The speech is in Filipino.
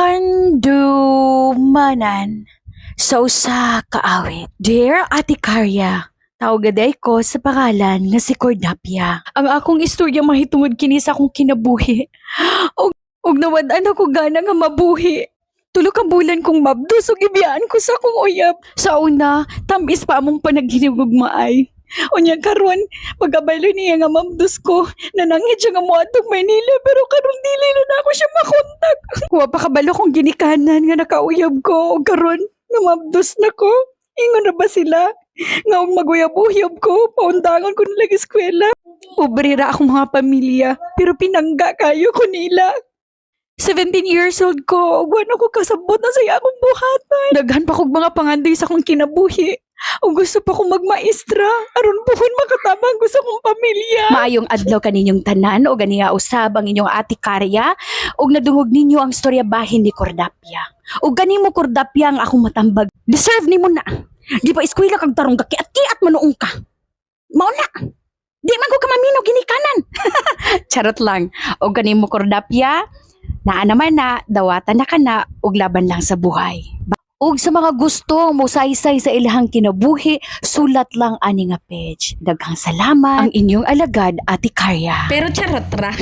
Handumanan sa usa ka awit. Dear Ate Karya, tawagaday ko sa pangalan nga si Cordapia. Ang akong istorya mahitungod kini sa akong kinabuhi. Og nawad-an ako gana nga mabuhi. Tulo ka bulan kong mabdos ug ibiyaan ko sa akong uyab. Sa una, tamis pa among panaghilugmaay. Unya karon, pagabalo niya nga mabdos ko, nanangit siya nga moadtong Maynila pero karon dili na ako siya makontak. Wa pa kabalo kong ginikanan nga nakauyab ko ug karon namabdos na ko. Ingon na ba sila? Nga og maguyab-uyab ko, paundangan ko nilang eskwela. Pobre ra akong mga pamilya, pero pinangga kayo ko nila. 17 years old ko, ug wala ko kasabot na sa akong buhatan. Daghan pa kog mga pangandoy sa akong kinabuhi. O gusto pa kong magmaestra, aron buhon makatabang ko sa akong pamilya. Maayong adlaw kaninyong tanan o ganiya usab ang inyong Ate Karya ug nadungog ninyo ang storya bahin ni Cordapia. Ug kanimo Cordapia ang akong matambag. Deserve nimo na. Di pa eskwela kag tarong kiat-kiat manuong ka. Mao na. Di man ko ka mamino ginikanan. Charot lang. Ug kanimo Cordapia, naa naman na dawatan na kana ug laban lang sa buhay. Ug sa mga gusto mo saysay sa ilahang kinabuhi, sulat lang ani nga page. Daghang salamat ang inyong alagad, Ate Karya. Pero charot ra.